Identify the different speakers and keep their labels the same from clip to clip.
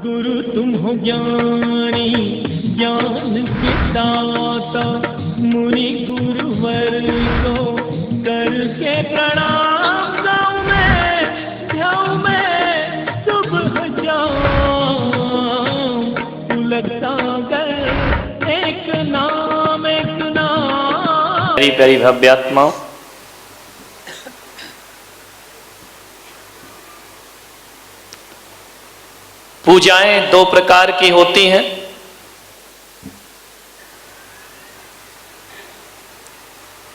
Speaker 1: गुरु तुम हो ज्ञानी ज्ञान के दाता, मुनि गुरुवर को करके प्रणाम गाऊं मैं सुबह जाऊं। उलगता गए एक नाम
Speaker 2: प्यारी प्यारी भव्य आत्माओं, पूजाएं दो प्रकार की होती हैं।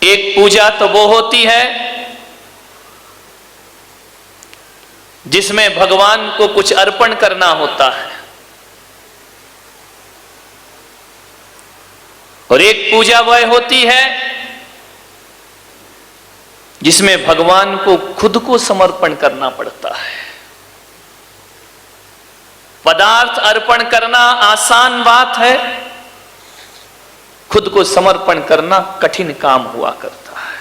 Speaker 2: एक पूजा तो वो होती है जिसमें भगवान को कुछ अर्पण करना होता है, और एक पूजा वह होती है जिसमें भगवान को खुद को समर्पण करना पड़ता है। पदार्थ अर्पण करना आसान बात है, खुद को समर्पण करना कठिन काम हुआ करता है।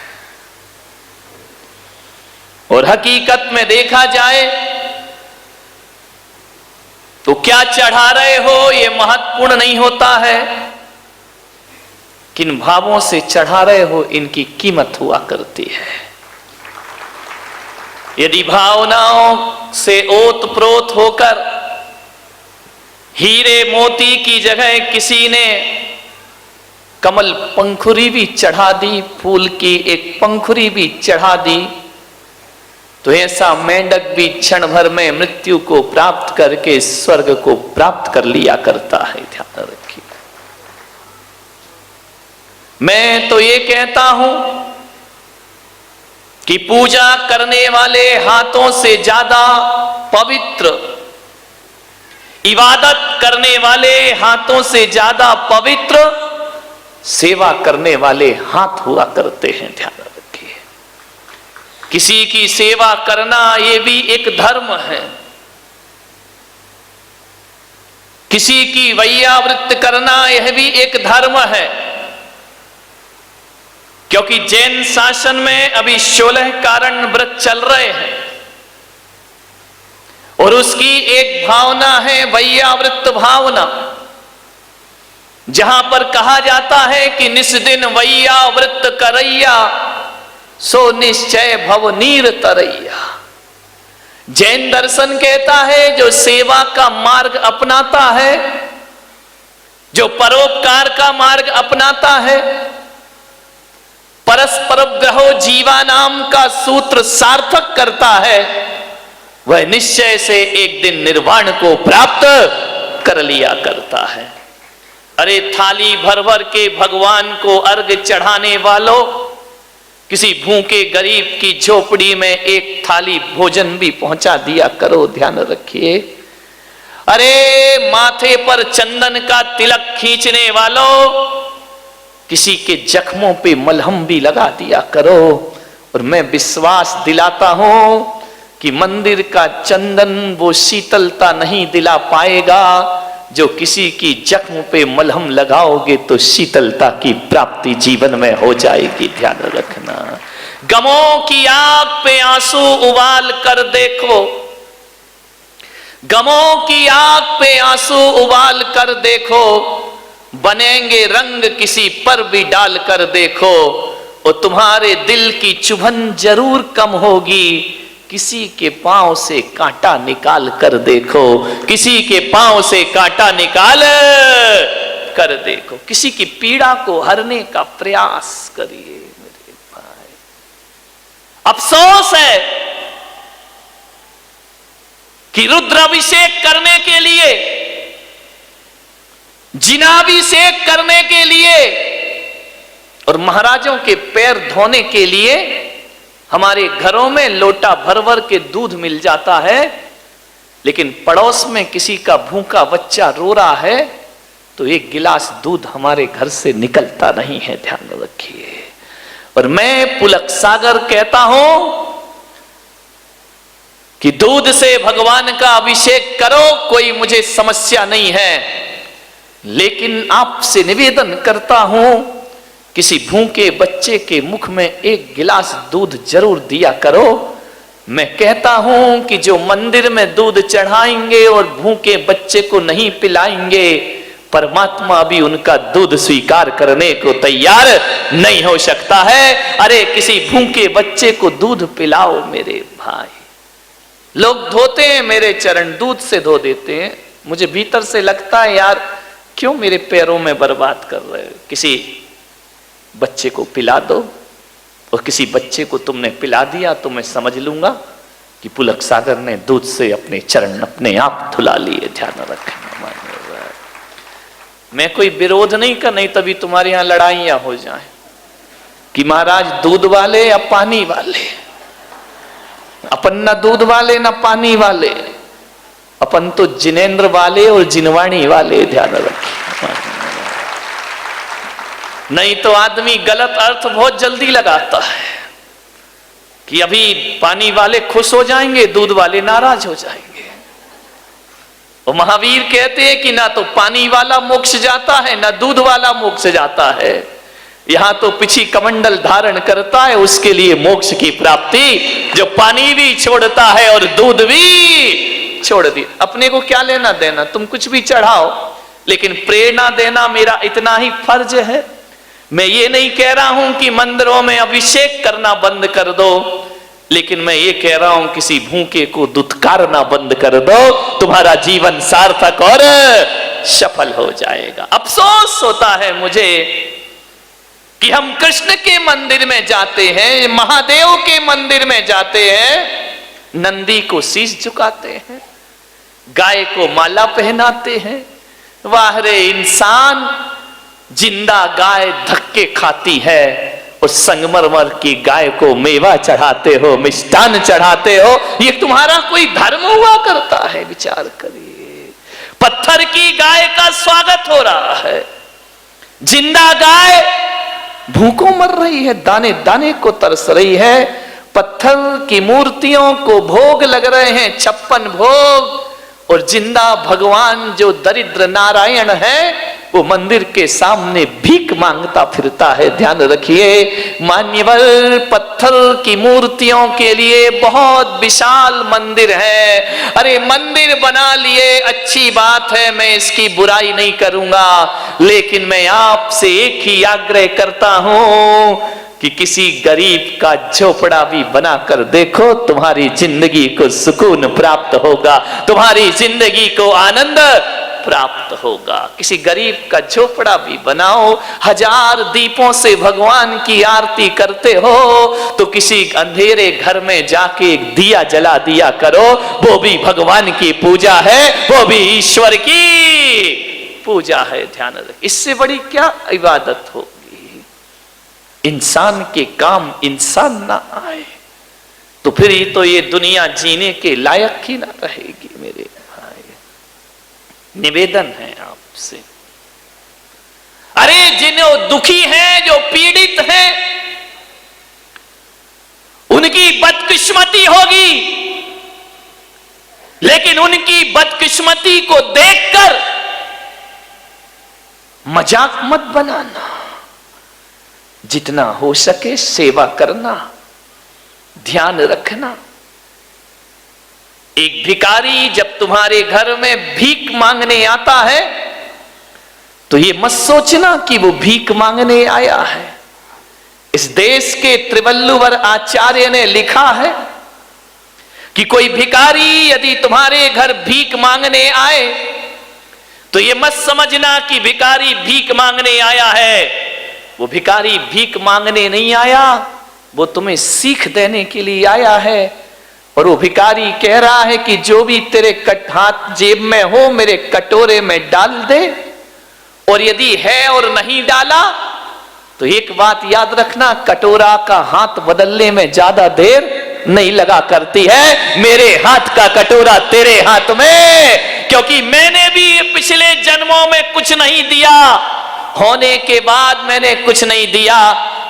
Speaker 2: और हकीकत में देखा जाए तो क्या चढ़ा रहे हो ये महत्वपूर्ण नहीं होता है, किन भावों से चढ़ा रहे हो इनकी कीमत हुआ करती है। यदि भावनाओं से ओतप्रोत होकर हीरे मोती की जगह किसी ने कमल पंखुरी भी चढ़ा दी, फूल की एक पंखुरी भी चढ़ा दी, तो ऐसा मेंढक भी क्षण भर में मृत्यु को प्राप्त करके स्वर्ग को प्राप्त कर लिया करता है। ध्यान रखिए। मैं तो ये कहता हूं कि पूजा करने वाले हाथों से ज्यादा पवित्र, इबादत करने वाले हाथों से ज्यादा पवित्र सेवा करने वाले हाथ हुआ करते हैं। ध्यान रखिए। किसी की सेवा करना यह भी एक धर्म है, किसी की वैयावृत्त करना यह भी एक धर्म है, क्योंकि जैन शासन में अभी 16 कारण व्रत चल रहे हैं और उसकी एक भावना है वैयावृत्त भावना, जहां पर कहा जाता है कि निस्दिन वैयावृत्त करैया सो निश्चय भव नीर तरैया। जैन दर्शन कहता है जो सेवा का मार्ग अपनाता है, जो परोपकार का मार्ग अपनाता है, परस्पर ग्रहो जीवा नाम का सूत्र सार्थक करता है, वह निश्चय से एक दिन निर्वाण को प्राप्त कर लिया करता है। अरे थाली भर भर के भगवान को अर्घ चढ़ाने वालों, किसी भूखे गरीब की झोपड़ी में एक थाली भोजन भी पहुंचा दिया करो। ध्यान रखिए। अरे माथे पर चंदन का तिलक खींचने वालों, किसी के जख्मों पे मलहम भी लगा दिया करो। और मैं विश्वास दिलाता हूं कि मंदिर का चंदन वो शीतलता नहीं दिला पाएगा जो किसी की जख्म पे मलहम लगाओगे तो शीतलता की प्राप्ति जीवन में हो जाएगी। ध्यान रखना। गमों की आग पे आंसू उबाल कर देखो, गमों की आग पे आंसू उबाल कर देखो, बनेंगे रंग किसी पर भी डाल कर देखो, और तुम्हारे दिल की चुभन जरूर कम होगी। किसी के पांव से कांटा निकाल कर देखो, किसी के पांव से कांटा निकाल कर देखो, किसी की पीड़ा को हरने का प्रयास करिए मेरे भाई। अफसोस है कि रुद्राभिषेक करने के लिए, जिनाभिषेक करने के लिए और महाराजों के पैर धोने के लिए हमारे घरों में लोटा भर भर के दूध मिल जाता है, लेकिन पड़ोस में किसी का भूखा बच्चा रो रहा है तो एक गिलास दूध हमारे घर से निकलता नहीं है। ध्यान रखिए। और मैं पुलक सागर कहता हूं कि दूध से भगवान का अभिषेक करो, कोई मुझे समस्या नहीं है, लेकिन आपसे निवेदन करता हूं किसी भूखे बच्चे के मुख में एक गिलास दूध जरूर दिया करो। मैं कहता हूं कि जो मंदिर में दूध चढ़ाएंगे और भूखे बच्चे को नहीं पिलाएंगे, परमात्मा भी उनका दूध स्वीकार करने को तैयार नहीं हो सकता है। अरे किसी भूखे बच्चे को दूध पिलाओ मेरे भाई। लोग धोते हैं मेरे चरण, दूध से धो देते हैं। मुझे भीतर से लगता है यार क्यों मेरे पैरों में बर्बाद कर रहे हो। किसी बच्चे को पिला दो, और किसी बच्चे को तुमने पिला दिया तो मैं समझ लूंगा कि पुलक सागर ने दूध से अपने चरण अपने आप धुला लिए। ध्यान रखना, मैं कोई विरोध नहीं कर, नहीं तभी तुम्हारे यहां लड़ाइयां हो जाएं कि महाराज दूध वाले या पानी वाले। अपन ना दूध वाले ना पानी वाले, अपन तो जिनेंद्र वाले और जिनवाणी वाले। ध्यान रखिए, नहीं तो आदमी गलत अर्थ बहुत जल्दी लगाता है कि अभी पानी वाले खुश हो जाएंगे, दूध वाले नाराज हो जाएंगे। और महावीर कहते हैं कि ना तो पानी वाला मोक्ष जाता है ना दूध वाला मोक्ष जाता है। यहां तो पिछी कमंडल धारण करता है उसके लिए मोक्ष की प्राप्ति, जो पानी भी छोड़ता है और दूध भी छोड़ दी। अपने को क्या लेना देना, तुम कुछ भी चढ़ाओ, लेकिन प्रेरणा देना मेरा इतना ही फर्ज है। मैं ये नहीं कह रहा हूं कि मंदिरों में अभिषेक करना बंद कर दो, लेकिन मैं ये कह रहा हूं किसी भूखे को दुत्कारना बंद कर दो, तुम्हारा जीवन सार्थक और सफल हो जाएगा। अफसोस होता है मुझे कि हम कृष्ण के मंदिर में जाते हैं, महादेव के मंदिर में जाते हैं, नंदी को शीश झुकाते हैं, गाय को माला पहनाते हैं। वाह रे इंसान, जिंदा गाय धक्के खाती है, उस संगमरमर की गाय को मेवा चढ़ाते हो, मिष्टान चढ़ाते हो, ये तुम्हारा कोई धर्म हुआ करता है? विचार करिए। पत्थर की गाय का स्वागत हो रहा है, जिंदा गाय भूखों मर रही है, दाने दाने को तरस रही है। पत्थर की मूर्तियों को भोग लग रहे हैं, 56 भोग, और जिंदा भगवान जो दरिद्र नारायण है वो मंदिर के सामने भीख मांगता फिरता है। ध्यान रखिए मान्यवर, पत्थर की मूर्तियों के लिए बहुत विशाल मंदिर है। अरे मंदिर बना लिए अच्छी बात है, मैं इसकी बुराई नहीं करूंगा, लेकिन मैं आपसे एक ही आग्रह करता हूं कि किसी गरीब का झोपड़ा भी बनाकर देखो, तुम्हारी जिंदगी को सुकून प्राप्त होगा, तुम्हारी जिंदगी को आनंद प्राप्त होगा। किसी गरीब का झोपड़ा भी बनाओ, 1000 दीपों से भगवान की आरती करते हो तो किसी अंधेरे घर में जाके एक दिया जला दिया करो, वो भी भगवान की पूजा है, वो भी ईश्वर की पूजा है। ध्यान रख, इससे बड़ी क्या इबादत होगी? इंसान के काम इंसान ना आए तो फिर ही तो ये दुनिया जीने के लायक ही ना रहेगी। मेरे भाई, निवेदन है आपसे, अरे जिन्हें दुखी हैं, जो पीड़ित हैं, उनकी बदकिस्मती होगी, लेकिन उनकी बदकिस्मती को देखकर मजाक मत बनाना। जितना हो सके सेवा करना, ध्यान रखना। एक भिखारी जब तुम्हारे घर में भीख मांगने आता है तो ये मत सोचना कि वो भीख मांगने आया है। इस देश के त्रिवल्लुवर आचार्य ने लिखा है कि कोई भिखारी यदि तुम्हारे घर भीख मांगने आए तो ये मत समझना कि भिखारी भीख मांगने आया है। वो भिखारी भीख मांगने नहीं आया, वो तुम्हें सीख देने के लिए आया है। और वो भिखारी कह रहा है कि जो भी तेरे हाथ जेब में हो मेरे कटोरे में डाल दे, और यदि है और नहीं डाला तो एक बात याद रखना, कटोरा का हाथ बदलने में ज्यादा देर नहीं लगा करती है। मेरे हाथ का कटोरा तेरे हाथ में, क्योंकि मैंने भी पिछले जन्मों में कुछ नहीं दिया, होने के बाद मैंने कुछ नहीं दिया,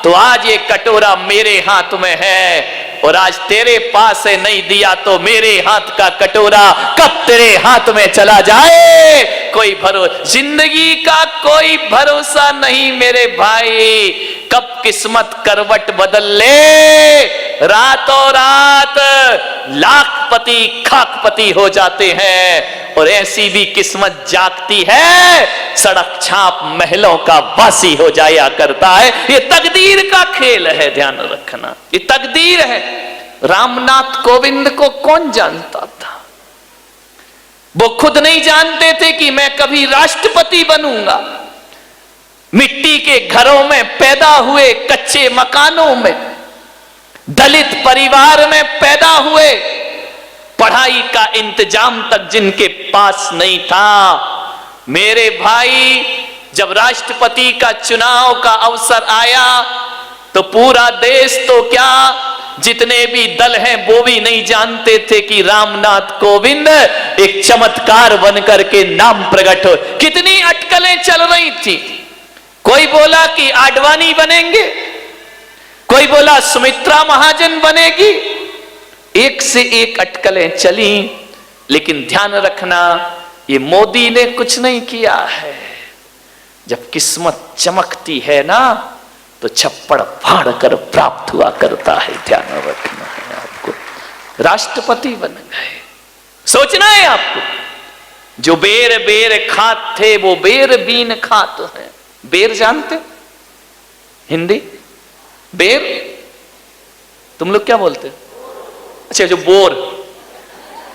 Speaker 2: तो आज ये कटोरा मेरे हाथ में है। और आज तेरे पास से नहीं दिया तो मेरे हाथ का कटोरा कब तेरे हाथ में चला जाए, कोई भरोसा, जिंदगी का कोई भरोसा नहीं मेरे भाई। कब किस्मत करवट बदल ले रातों रात लाखपति खाकपति हो जाते हैं, और ऐसी भी किस्मत जागती है सड़क छाप महलों का वासी हो जाया करता है। ये तकदीर का खेल है, ध्यान रखना, ये तकदीर है। रामनाथ कोविंद को कौन जानता था? वो खुद नहीं जानते थे कि मैं कभी राष्ट्रपति बनूंगा। मिट्टी के घरों में पैदा हुए, कच्चे मकानों में, दलित परिवार में पैदा हुए, पढ़ाई का इंतजाम तक जिनके पास नहीं था। मेरे भाई, जब राष्ट्रपति का चुनाव का अवसर आया तो पूरा देश तो क्या, जितने भी दल हैं वो भी नहीं जानते थे कि रामनाथ कोविंद एक चमत्कार बनकर के नाम प्रकट हो। कितनी अटकलें चल रही थी। कोई बोला कि आडवाणी बनेंगे, कोई बोला सुमित्रा महाजन बनेगी, एक से एक अटकलें चली। लेकिन ध्यान रखना, ये मोदी ने कुछ नहीं किया है। जब किस्मत चमकती है ना तो छप्पड़ फाड़ कर प्राप्त हुआ करता है। ध्यान रखना है आपको। राष्ट्रपति बन गए, सोचना है आपको। जो बेर बेर खात थे वो बेर बीन खात है। बेर जानते हिंदी? बेर तुम लोग क्या बोलते? अच्छा, जो बोर,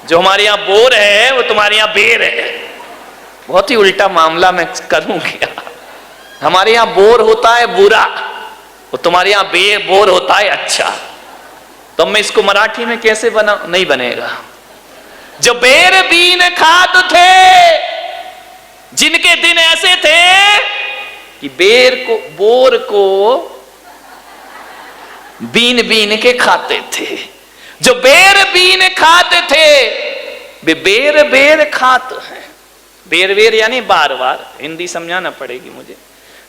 Speaker 2: जो हमारे यहां बोर है वो तुम्हारे यहां बेर है। बहुत ही उल्टा मामला मैं करूं क्या? हमारे यहां बोर होता है बुरा, और तुम्हारे यहां बोर होता है अच्छा। तो मैं इसको मराठी में कैसे बना? नहीं बनेगा। जो बेर बीन खात थे, जिनके दिन ऐसे थे कि बोर को बीन बीन के खाते थे। जो बेर बीन खाते थे वे बेर बेर खात हैं। बेर बेर यानी बार बार, हिंदी समझाना पड़ेगी मुझे।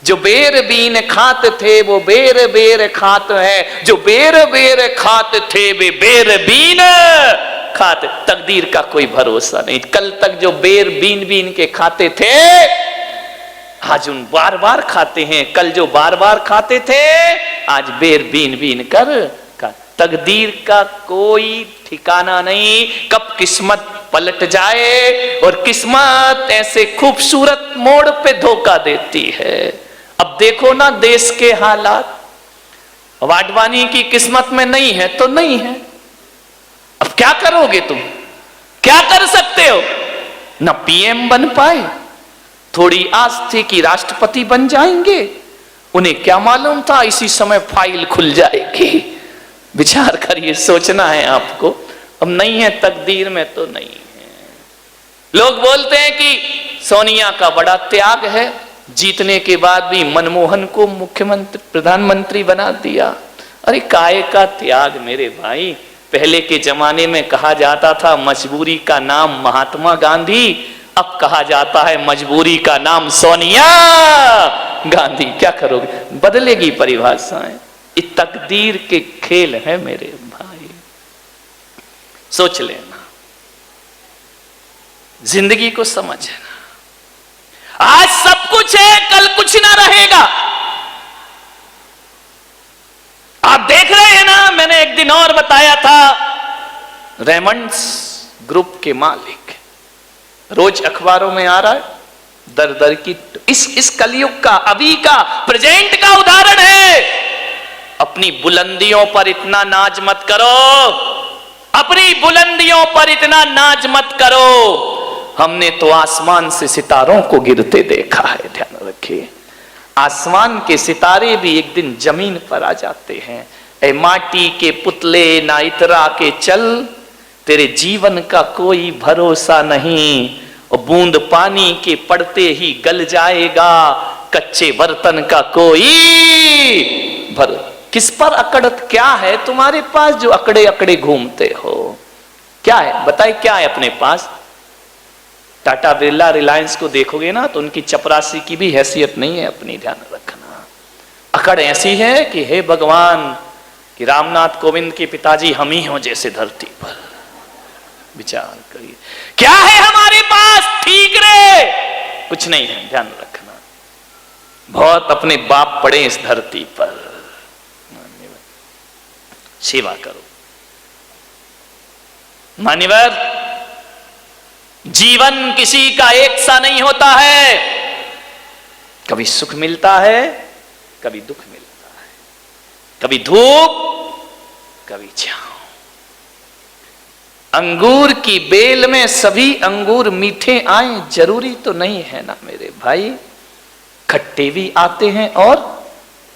Speaker 2: जो बेर बीन खात थे वो बेर बेर खात है। जो बेर बेर खात थे वे बेर बीन खात। तकदीर का कोई भरोसा नहीं। कल तक जो बेर बीन बीन के खाते थे आज उन बार बार खाते हैं। कल जो बार बार खाते थे आज बेर बीन बीन कर। तकदीर का कोई ठिकाना नहीं, कब किस्मत पलट जाए। और किस्मत ऐसे खूबसूरत मोड़ पे धोखा देती है। अब देखो ना देश के हालात। वाडवानी की किस्मत में नहीं है तो नहीं है। अब क्या करोगे तुम? क्या कर सकते हो? ना पीएम बन पाए, थोड़ी आस थी कि राष्ट्रपति बन जाएंगे। उन्हें क्या मालूम था इसी समय फाइल खुल जाएगी। विचार करिए, सोचना है आपको। अब नहीं है तकदीर में तो नहीं है। लोग बोलते हैं कि सोनिया का बड़ा त्याग है, जीतने के बाद भी मनमोहन को मुख्यमंत्री प्रधानमंत्री बना दिया। अरे काय का त्याग मेरे भाई। पहले के जमाने में कहा जाता था मजबूरी का नाम महात्मा गांधी, अब कहा जाता है मजबूरी का नाम सोनिया गांधी। क्या करोगे? बदलेगी परिभाषाएं। ये तकदीर के खेल है मेरे भाई, सोच लेना, जिंदगी को समझना। आज सब कुछ है, कल कुछ ना रहेगा। आप देख रहे हैं ना, मैंने एक दिन और बताया था, रेमंड्स ग्रुप के मालिक, रोज अखबारों में आ रहा है, दर दर की इस कलयुग का, अभी का, प्रेजेंट का उदाहरण है। अपनी बुलंदियों पर इतना नाज मत करो, अपनी बुलंदियों पर इतना नाज मत करो। हमने तो आसमान से सितारों को गिरते देखा है। ध्यान रखिए, आसमान के सितारे भी एक दिन जमीन पर आ जाते हैं। ए माटी के पुतले ना इतरा के चल, तेरे जीवन का कोई भरोसा नहीं। और बूंद पानी के पड़ते ही गल जाएगा, कच्चे बर्तन का कोई भरोसा। किस पर अकड़त क्या है तुम्हारे पास जो अकड़े अकड़े घूमते हो? क्या है बताइए, क्या है अपने पास? टाटा बिरला रिलायंस को देखोगे ना तो उनकी चपरासी की भी हैसियत नहीं है अपनी। ध्यान रखना, अकड़ ऐसी है कि हे भगवान, कि रामनाथ कोविंद के पिताजी हम ही हो जैसे धरती पर। विचार करिए, क्या है हमारे पास? ठीक रे कुछ नहीं है। ध्यान रखना, बहुत अपने बाप पड़े इस धरती पर। सेवा करो। मान्यवर, जीवन किसी का एक सा नहीं होता है। कभी सुख मिलता है, कभी दुख मिलता है, कभी धूप, कभी छांव। अंगूर की बेल में सभी अंगूर मीठे आए जरूरी तो नहीं है ना मेरे भाई। खट्टे भी आते हैं और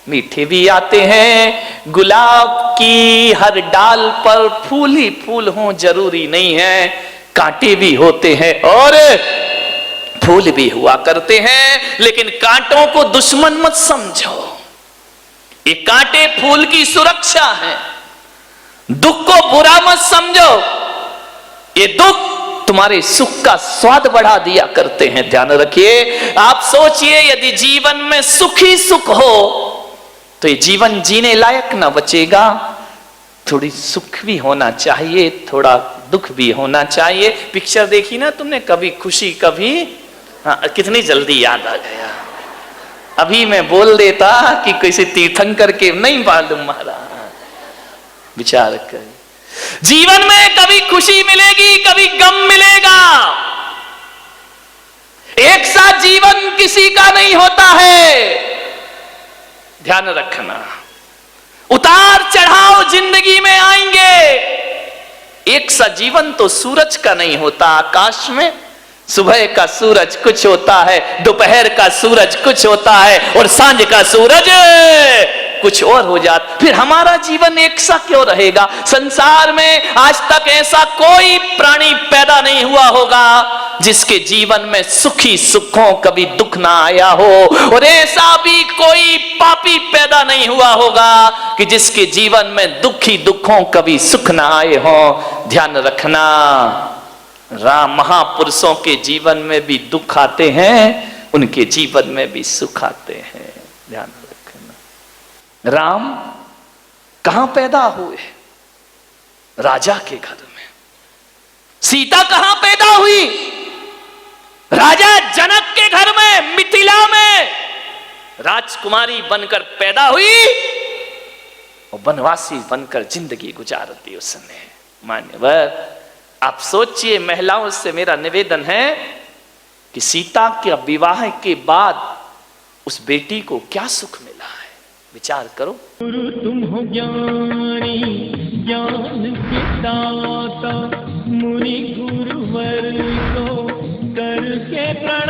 Speaker 2: मीठे भी आते हैं। गुलाब की हर डाल पर फूल ही फूल हो जरूरी नहीं है। कांटे भी होते हैं और फूल भी हुआ करते हैं। लेकिन कांटों को दुश्मन मत समझो, ये कांटे फूल की सुरक्षा है। दुख को बुरा मत समझो, ये दुख तुम्हारे सुख का स्वाद बढ़ा दिया करते हैं। ध्यान रखिए। आप सोचिए, यदि जीवन में सुख ही सुख हो तो ये जीवन जीने लायक ना बचेगा। थोड़ी सुख भी होना चाहिए, थोड़ा दुख भी होना चाहिए। पिक्चर देखी ना तुमने, कभी खुशी कभी, हाँ, कितनी जल्दी याद आ गया। अभी मैं बोल देता कि किसी तीर्थंकर के नहीं मालूम महाराज, विचार कर। जीवन में कभी खुशी मिलेगी, कभी गम मिलेगा। एक साथ जीवन किसी का नहीं होता है, ध्यान रखना। उतार चढ़ाव जिंदगी में आएंगे। एक सा जीवन तो सूरज का नहीं होता। आकाश में सुबह का सूरज कुछ होता है, दोपहर का सूरज कुछ होता है और सांझ का सूरज कुछ और हो जाता। फिर हमारा जीवन एक सा क्यों रहेगा? संसार में आज तक ऐसा कोई प्राणी पैदा नहीं हुआ होगा जिसके जीवन में सुखी सुखों कभी दुख ना आया हो, और ऐसा भी कोई पापी पैदा नहीं हुआ होगा कि जिसके जीवन में दुखी दुखों कभी सुख ना आए हो। ध्यान रखना, राम महापुरुषों के जीवन में भी दुख आते हैं, उनके जीवन में भी सुख आते हैं। ध्यान रखना। राम कहां पैदा हुए? राजा के घर में। सीता कहां पैदा हुई? राजा जनक के घर में, मिथिला में राजकुमारी बनकर पैदा हुई और वनवासी बनकर जिंदगी गुजार दी उसने। मान्यवर, आप सोचिए, महिलाओं से मेरा निवेदन है कि सीता के विवाह के बाद उस बेटी को क्या सुख मिला है, विचार करो।
Speaker 1: गुरु तुम हो ज्ञानी, ज्ञान के दाता, मुनि गुरुवर को करके प्रणाम।